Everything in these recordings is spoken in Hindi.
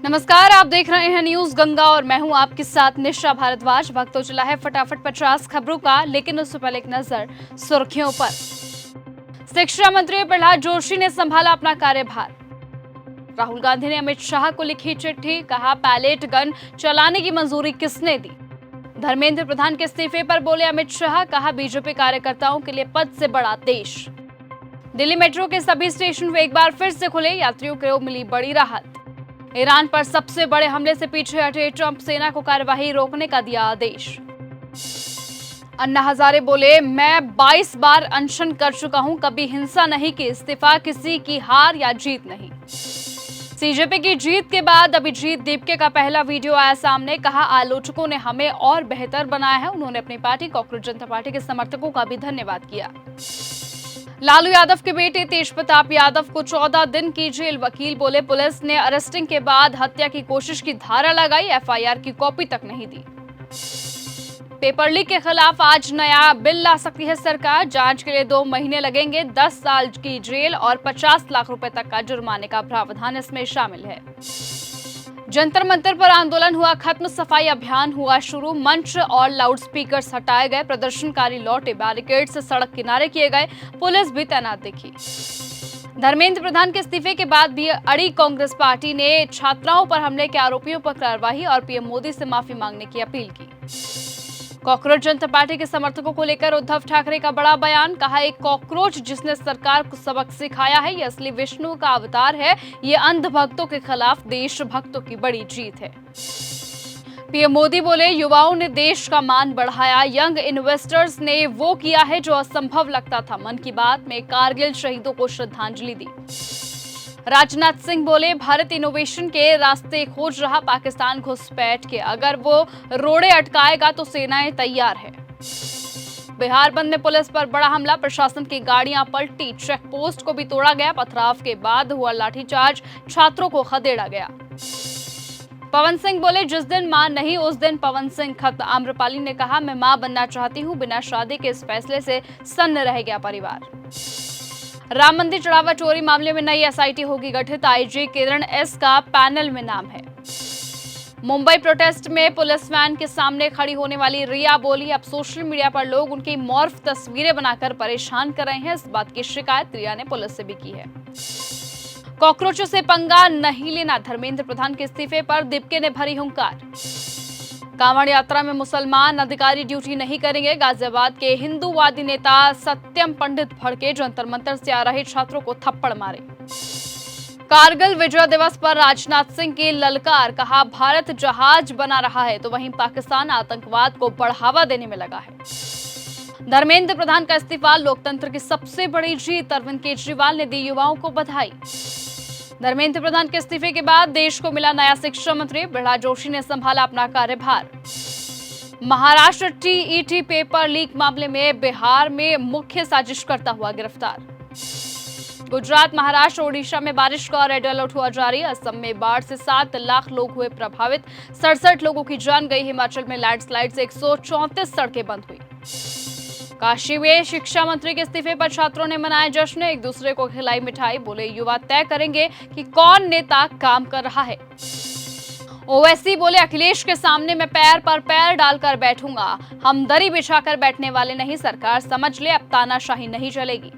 नमस्कार, आप देख रहे हैं न्यूज गंगा और मैं हूं आपके साथ निशा भारद्वाज। वक्त तो चला है फटाफट 50 खबरों का, लेकिन उससे पहले एक नजर सुर्खियों पर। शिक्षा मंत्री प्रहलाद जोशी ने संभाला अपना कार्यभार। राहुल गांधी ने अमित शाह को लिखी चिट्ठी, कहा पैलेट गन चलाने की मंजूरी किसने दी। धर्मेंद्र प्रधान के इस्तीफे पर बोले अमित शाह, कहा बीजेपी कार्यकर्ताओं के लिए पद से बड़ा देश। दिल्ली मेट्रो के सभी स्टेशन एक बार फिर से खुले, यात्रियों को मिली बड़ी राहत। ईरान पर सबसे बड़े हमले से पीछे हटे ट्रंप, सेना को कार्यवाही रोकने का दिया आदेश। अन्ना हजारे बोले मैं 22 बार अनशन कर चुका हूं, कभी हिंसा नहीं की, इस्तीफा किसी की हार या जीत नहीं। सीजेपी की जीत के बाद अभिजीत दीपके का पहला वीडियो आया सामने, कहा आलोचकों ने हमें और बेहतर बनाया है। उन्होंने अपनी पार्टी कांग्रेस जनता पार्टी के समर्थकों का भी धन्यवाद किया। लालू यादव के बेटे तेज प्रताप यादव को 14 दिन की जेल, वकील बोले पुलिस ने अरेस्टिंग के बाद हत्या की कोशिश की धारा लगाई, एफआईआर की कॉपी तक नहीं दी। पेपर लीक के खिलाफ आज नया बिल ला सकती है सरकार, जांच के लिए 2 महीने लगेंगे, 10 साल की जेल और 50 लाख रुपए तक का जुर्माने का प्रावधान इसमें शामिल है। जंतर मंतर पर आंदोलन हुआ खत्म, सफाई अभियान हुआ शुरू, मंच और लाउडस्पीकर्स हटाए गए, प्रदर्शनकारी लौटे, बैरिकेड से सड़क किनारे किए गए, पुलिस भी तैनात दिखी। धर्मेंद्र प्रधान के इस्तीफे के बाद भी अड़ी कांग्रेस पार्टी ने छात्राओं पर हमले के आरोपियों पर कार्रवाई और पीएम मोदी से माफी मांगने की अपील की। कांग्रेस जनता पार्टी के समर्थकों को लेकर उद्धव ठाकरे का बड़ा बयान, कहा एक कॉकरोच जिसने सरकार को सबक सिखाया है, ये असली विष्णु का अवतार है, ये अंधभक्तों के खिलाफ देशभक्तों की बड़ी जीत है। पीएम मोदी बोले युवाओं ने देश का मान बढ़ाया, यंग इन्वेस्टर्स ने वो किया है जो असंभव लगता था। मन की बात में कारगिल शहीदों को श्रद्धांजलि दी। राजनाथ सिंह बोले भारत इनोवेशन के रास्ते खोज रहा, पाकिस्तान घुसपैठ के अगर वो रोड़े अटकाएगा तो सेनाएं तैयार है। बिहार बंद में पुलिस पर बड़ा हमला, प्रशासन की गाड़ियां पलटी, चेक पोस्ट को भी तोड़ा गया, पथराव के बाद हुआ लाठीचार्ज, छात्रों को खदेड़ा गया। पवन सिंह बोले जिस दिन मां नहीं उस दिन पवन सिंह खत्म। आम्रपाली ने कहा मैं मां बनना चाहती हूं, बिना शादी के इस फैसले से सन्न रह गया परिवार। राम मंदिर चढ़ावा चोरी मामले में नई एसआईटी होगी गठित, आईजी किरण एस का पैनल में नाम है। मुंबई प्रोटेस्ट में पुलिस वैन के सामने खड़ी होने वाली रिया बोली अब सोशल मीडिया पर लोग उनकी मॉर्फ तस्वीरें बनाकर परेशान कर रहे हैं, इस बात की शिकायत रिया ने पुलिस से भी की है। कॉकरोचों से पंगा नहीं लेना, धर्मेंद्र प्रधान के इस्तीफे पर दीपके ने भरी हुंकार। कांवड़ यात्रा में मुसलमान अधिकारी ड्यूटी नहीं करेंगे, गाजियाबाद के हिंदूवादी नेता सत्यम पंडित भड़के, जंतर मंतर से आ रहे छात्रों को थप्पड़ मारे। कारगिल विजय दिवस पर राजनाथ सिंह की ललकार, कहा भारत जहाज बना रहा है तो वहीं पाकिस्तान आतंकवाद को बढ़ावा देने में लगा है। धर्मेंद्र प्रधान का इस्तीफा लोकतंत्र की सबसे बड़ी जीत, अरविंद केजरीवाल ने दी युवाओं को बधाई। धर्मेंद्र प्रधान के इस्तीफे के बाद देश को मिला नया शिक्षा मंत्री, प्रहलाद जोशी ने संभाला अपना कार्यभार। महाराष्ट्र टीईटी पेपर लीक मामले में बिहार में मुख्य साजिश करता हुआ गिरफ्तार। गुजरात, महाराष्ट्र, ओडिशा में बारिश का रेड अलर्ट हुआ जारी, असम में बाढ़ से 7 लाख लोग हुए प्रभावित, 67 लोगों की जान गई। हिमाचल में लैंडस्लाइड से 134 सड़कें बंद हुई। काशी में शिक्षा मंत्री के इस्तीफे पर छात्रों ने मनाया जश्न, एक दूसरे को खिलाई मिठाई, बोले युवा तय करेंगे कि कौन नेता काम कर रहा है। ओवैसी बोले अखिलेश के सामने मैं पैर पर पैर डालकर बैठूंगा, हम दरी बिछाकर बैठने वाले नहीं, सरकार समझ ले अब तानाशाही नहीं चलेगी।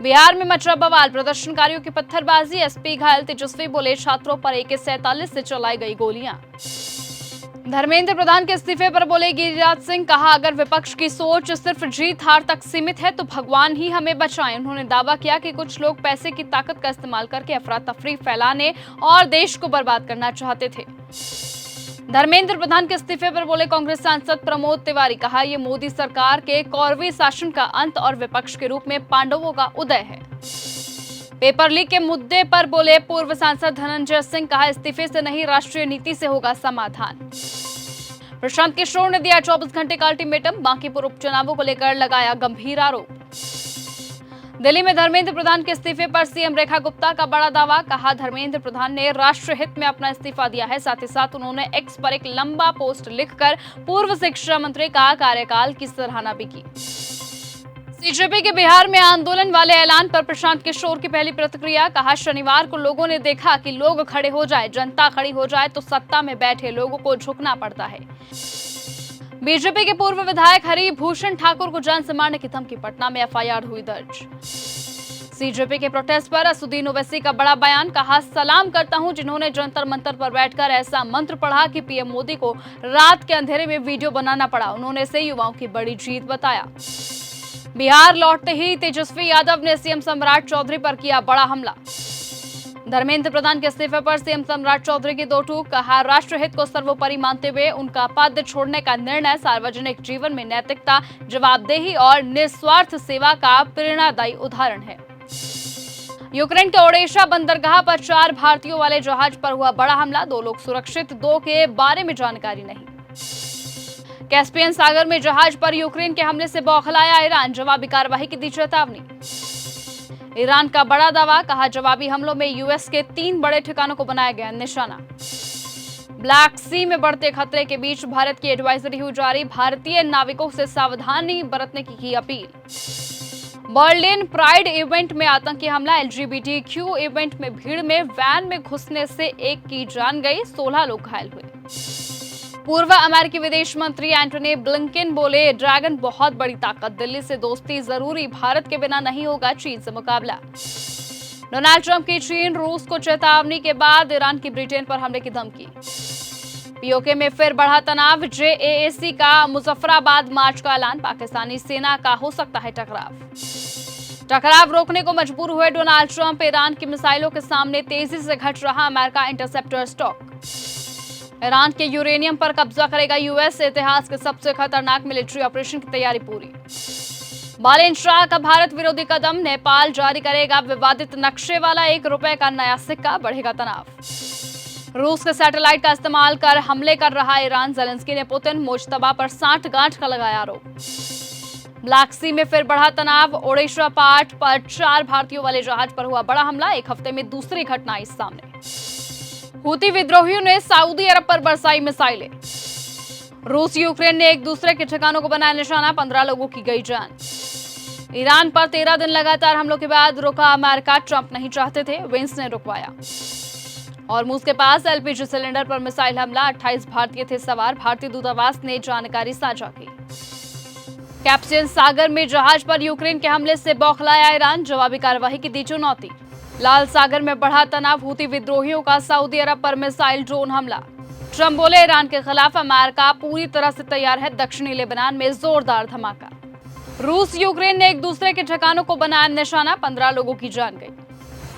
बिहार में मचा बवाल, प्रदर्शनकारियों की पत्थरबाजी, एसपी घायल, तेजस्वी बोले छात्रों पर AK-47 से चलाई गई गोलियां। धर्मेंद्र प्रधान के इस्तीफे पर बोले गिरिराज सिंह, कहा अगर विपक्ष की सोच सिर्फ जीत हार तक सीमित है तो भगवान ही हमें बचाएं। उन्होंने दावा किया कि कुछ लोग पैसे की ताकत का इस्तेमाल करके अफरा तफरी फैलाने और देश को बर्बाद करना चाहते थे। धर्मेंद्र प्रधान के इस्तीफे पर बोले कांग्रेस सांसद प्रमोद तिवारी, कहा यह मोदी सरकार के कौरवी शासन का अंत और विपक्ष के रूप में पांडवों का उदय है। पेपर लीक के मुद्दे पर बोले पूर्व सांसद धनंजय सिंह, कहा इस्तीफे से नहीं राष्ट्रीय नीति से होगा समाधान। प्रशांत किशोर ने दिया 24 घंटे का अल्टीमेटम, बांकीपुर उपचुनावों को लेकर लगाया गंभीर आरोप। दिल्ली में धर्मेंद्र प्रधान के इस्तीफे पर सीएम रेखा गुप्ता का बड़ा दावा, कहा धर्मेंद्र प्रधान ने राष्ट्र हित में अपना इस्तीफा दिया है। साथ ही साथ उन्होंने एक्स पर एक लंबा पोस्ट लिखकर पूर्व शिक्षा मंत्री का कार्यकाल की सराहना भी की। सीजेपी के बिहार में आंदोलन वाले ऐलान पर प्रशांत किशोर की पहली प्रतिक्रिया, कहा शनिवार को लोगों ने देखा कि लोग खड़े हो जाए, जनता खड़ी हो जाए तो सत्ता में बैठे लोगों को झुकना पड़ता है। बीजेपी के पूर्व विधायक हरिभूषण ठाकुर को जान से मारने की धमकी, पटना में एफआईआर हुई दर्ज। सीजेपी के प्रोटेस्ट पर असुद्दीन ओवैसी का बड़ा बयान, कहा सलाम करता हूं जिन्होंने जंतर मंतर पर बैठकर ऐसा मंत्र पढ़ा कि पीएम मोदी को रात के अंधेरे में वीडियो बनाना पड़ा। उन्होंने इसे युवाओं की बड़ी जीत बताया। बिहार लौटते ही तेजस्वी यादव ने सीएम सम्राट चौधरी पर किया बड़ा हमला। धर्मेंद्र प्रधान के इस्तीफे पर सीएम सम्राट चौधरी की दो टूक, कहा राष्ट्रहित को सर्वोपरि मानते हुए उनका पद छोड़ने का निर्णय सार्वजनिक जीवन में नैतिकता, जवाबदेही और निस्वार्थ सेवा का प्रेरणादायी उदाहरण है। यूक्रेन के ओडेशा बंदरगाह पर 4 भारतीयों वाले जहाज पर हुआ बड़ा हमला, 2 लोग सुरक्षित, 2 के बारे में जानकारी नहीं। कैस्पियन सागर में जहाज पर यूक्रेन के हमले से बौखलाया ईरान, जवाबी कार्रवाई की दी चेतावनी। ईरान का बड़ा दावा, कहा जवाबी हमलों में यूएस के 3 बड़े ठिकानों को बनाया गया निशाना। ब्लैक सी में बढ़ते खतरे के बीच भारत की एडवाइजरी हुई जारी, भारतीय नाविकों से सावधानी बरतने की अपील। बर्लिन प्राइड इवेंट में आतंकी हमला, एलजीबीटीक्यू इवेंट में भीड़ में वैन में घुसने से एक की जान गई, 16 लोग घायल हुए। पूर्व अमेरिकी विदेश मंत्री एंटनी ब्लिंकन बोले ड्रैगन बहुत बड़ी ताकत, दिल्ली से दोस्ती जरूरी, भारत के बिना नहीं होगा चीन से मुकाबला। डोनाल्ड ट्रंप की चीन रूस को चेतावनी के बाद ईरान की ब्रिटेन पर हमले की धमकी। पीओके में फिर बढ़ा तनाव, जेएएसी का मुजफ्फराबाद मार्च का ऐलान, पाकिस्तानी सेना का हो सकता है टकराव रोकने को मजबूर हुए डोनाल्ड ट्रंप। ईरान की मिसाइलों के सामने तेजी से घट रहा अमेरिका इंटरसेप्टर स्टॉक। ईरान के यूरेनियम पर कब्जा करेगा यूएस, इतिहास के सबसे खतरनाक मिलिट्री ऑपरेशन की तैयारी पूरी। बालेन शाह का भारत विरोधी कदम, नेपाल जारी करेगा विवादित नक्शे वाला ₹1 का नया सिक्का, बढ़ेगा तनाव। रूस के सैटेलाइट का इस्तेमाल कर हमले कर रहा ईरान, ज़ेलेंस्की ने पुतिन मुज्तबा पर 60 गांठ का लगाया आरोप। ब्लैक सी में फिर बढ़ा तनाव, ओडेशा पार्ट पर 4 भारतीयों वाले जहाज पर हुआ बड़ा हमला, एक हफ्ते में दूसरी घटना आई सामने। हूती विद्रोहियों ने सऊदी अरब पर बरसाई मिसाइलें। रूस यूक्रेन ने एक दूसरे के ठिकानों को बनाया निशाना, 15 लोगों की गई जान। ईरान पर 13 दिन लगातार हमलों के बाद रुका अमेरिका, ट्रंप नहीं चाहते थे, वेंस ने रुकवाया। हॉर्मुज के पास एलपीजी सिलेंडर पर मिसाइल हमला, 28 भारतीय थे सवार, भारतीय दूतावास ने जानकारी साझा की। कैस्पियन सागर में जहाज पर यूक्रेन के हमले से बौखलाया ईरान, जवाबी कार्रवाई की दी चुनौती। लाल सागर में बढ़ा तनाव, हूती विद्रोहियों का सऊदी अरब पर मिसाइल ड्रोन हमला। ट्रंप बोले ईरान के खिलाफ अमेरिका पूरी तरह से तैयार है, दक्षिणी लेबनान में जोरदार धमाका। रूस यूक्रेन ने एक दूसरे के ठिकानों को बनाया निशाना, 15 लोगों की जान गई।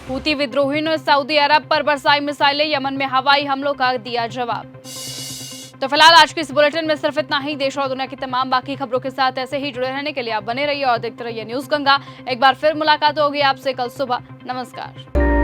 हूती विद्रोहियों ने सऊदी अरब पर बरसाई मिसाइलें, यमन में हवाई हमलों का दिया जवाब। तो फिलहाल आज की इस बुलेटिन में सिर्फ इतना ही। देश और दुनिया की तमाम बाकी खबरों के साथ ऐसे ही जुड़े रहने के लिए आप बने रहिए और देखते रहिए न्यूज गंगा। एक बार फिर मुलाकात होगी आपसे कल सुबह। नमस्कार।